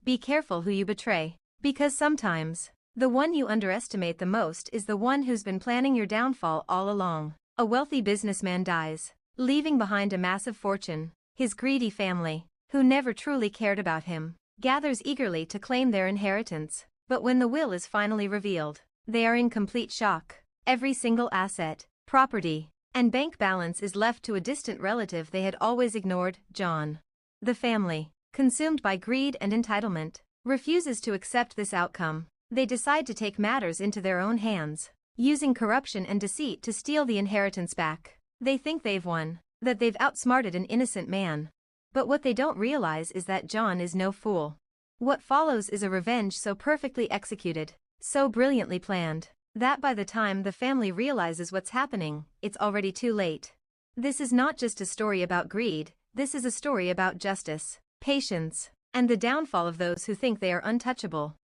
Be careful who you betray. Because sometimes, the one you underestimate the most is the one who's been planning your downfall all along. A wealthy businessman dies, leaving behind a massive fortune. His greedy family, who never truly cared about him, gathers eagerly to claim their inheritance. But when the will is finally revealed, they are in complete shock. Every single asset, property, and bank balance is left to a distant relative they had always ignored, John. The family, consumed by greed and entitlement, refuses to accept this outcome. They decide to take matters into their own hands, using corruption and deceit to steal the inheritance back. They think they've won, that they've outsmarted an innocent man. But what they don't realize is that John is no fool. What follows is a revenge so perfectly executed, so brilliantly planned, that by the time the family realizes what's happening, it's already too late. This is not just a story about greed, this is a story about justice, patience, and the downfall of those who think they are untouchable.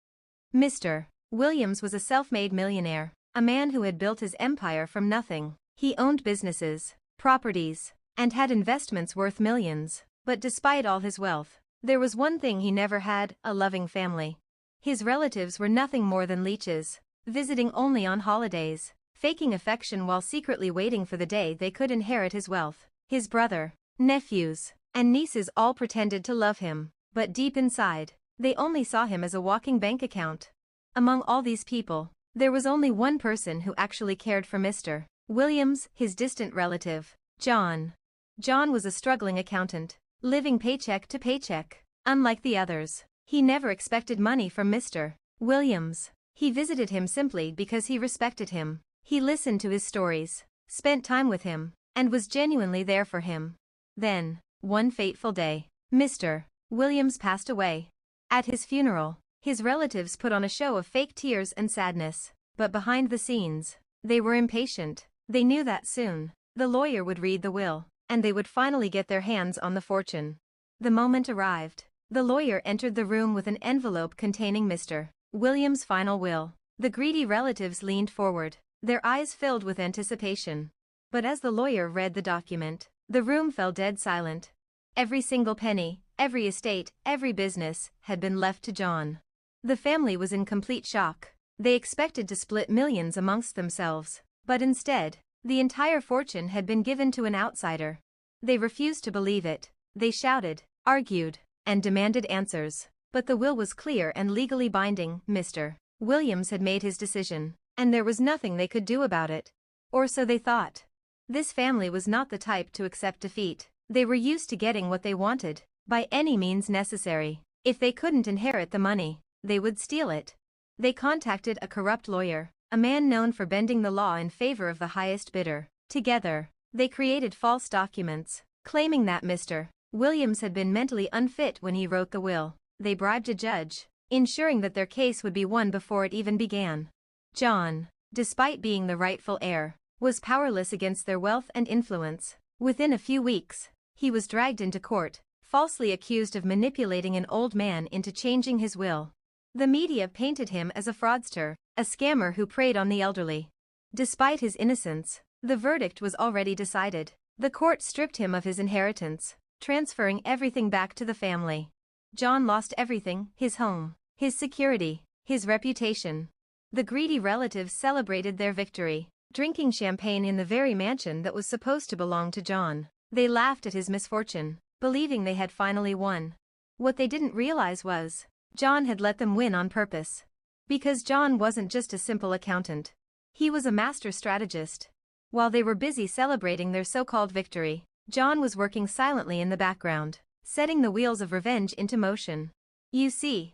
Mr. Williams was a self-made millionaire, a man who had built his empire from nothing. He owned businesses, properties, and had investments worth millions. But despite all his wealth, there was one thing he never had: a loving family. His relatives were nothing more than leeches, visiting only on holidays, faking affection while secretly waiting for the day they could inherit his wealth. His brother, nephews, and nieces all pretended to love him, but deep inside, they only saw him as a walking bank account. Among all these people, there was only one person who actually cared for Mr. Williams, his distant relative, John. John was a struggling accountant, living paycheck to paycheck. Unlike the others, he never expected money from Mr. Williams. He visited him simply because he respected him. He listened to his stories, spent time with him, and was genuinely there for him. Then, one fateful day, Mr. Williams passed away. At his funeral, his relatives put on a show of fake tears and sadness, but behind the scenes, they were impatient. They knew that soon, the lawyer would read the will, and they would finally get their hands on the fortune. The moment arrived. The lawyer entered the room with an envelope containing Mr. Williams' final will. The greedy relatives leaned forward, their eyes filled with anticipation. But as the lawyer read the document, the room fell dead silent. Every single penny, every estate, every business, had been left to John. The family was in complete shock. They expected to split millions amongst themselves, but instead, the entire fortune had been given to an outsider. They refused to believe it. They shouted, argued, and demanded answers. But the will was clear and legally binding. Mr. Williams had made his decision, and there was nothing they could do about it. Or so they thought. This family was not the type to accept defeat. They were used to getting what they wanted, by any means necessary. If they couldn't inherit the money, they would steal it. They contacted a corrupt lawyer, a man known for bending the law in favor of the highest bidder. Together, they created false documents, claiming that Mr. Williams had been mentally unfit when he wrote the will. They bribed a judge, ensuring that their case would be won before it even began. John, despite being the rightful heir, was powerless against their wealth and influence. Within a few weeks, he was dragged into court, falsely accused of manipulating an old man into changing his will. The media painted him as a fraudster, a scammer who preyed on the elderly. Despite his innocence, the verdict was already decided. The court stripped him of his inheritance, transferring everything back to the family. John lost everything: his home, his security, his reputation. The greedy relatives celebrated their victory, drinking champagne in the very mansion that was supposed to belong to John. They laughed at his misfortune, believing they had finally won. What they didn't realize was, John had let them win on purpose. Because John wasn't just a simple accountant. He was a master strategist. While they were busy celebrating their so-called victory, John was working silently in the background, setting the wheels of revenge into motion. You see,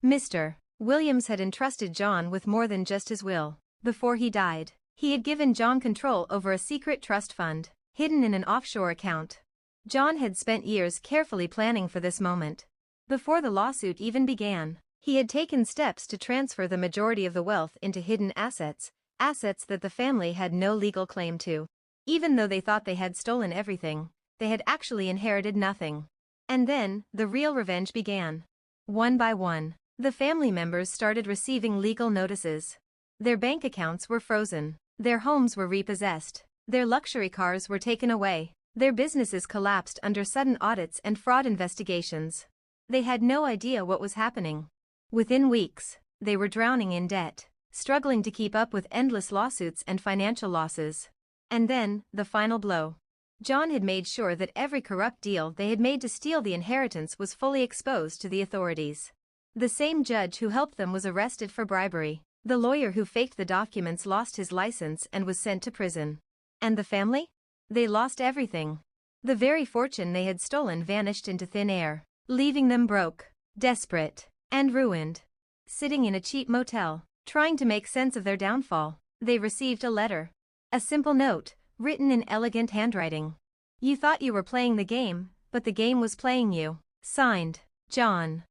Mr. Williams had entrusted John with more than just his will. Before he died, he had given John control over a secret trust fund, hidden in an offshore account. John had spent years carefully planning for this moment. Before the lawsuit even began, he had taken steps to transfer the majority of the wealth into hidden assets, assets that the family had no legal claim to. Even though they thought they had stolen everything, they had actually inherited nothing. And then, the real revenge began. One by one, the family members started receiving legal notices. Their bank accounts were frozen, their homes were repossessed, their luxury cars were taken away, their businesses collapsed under sudden audits and fraud investigations. They had no idea what was happening. Within weeks, they were drowning in debt, struggling to keep up with endless lawsuits and financial losses. And then, the final blow. John had made sure that every corrupt deal they had made to steal the inheritance was fully exposed to the authorities. The same judge who helped them was arrested for bribery. The lawyer who faked the documents lost his license and was sent to prison. And the family? They lost everything. The very fortune they had stolen vanished into thin air, leaving them broke, desperate, and ruined. Sitting in a cheap motel, trying to make sense of their downfall, they received a letter. A simple note, written in elegant handwriting. You thought you were playing the game, but the game was playing you. Signed, John.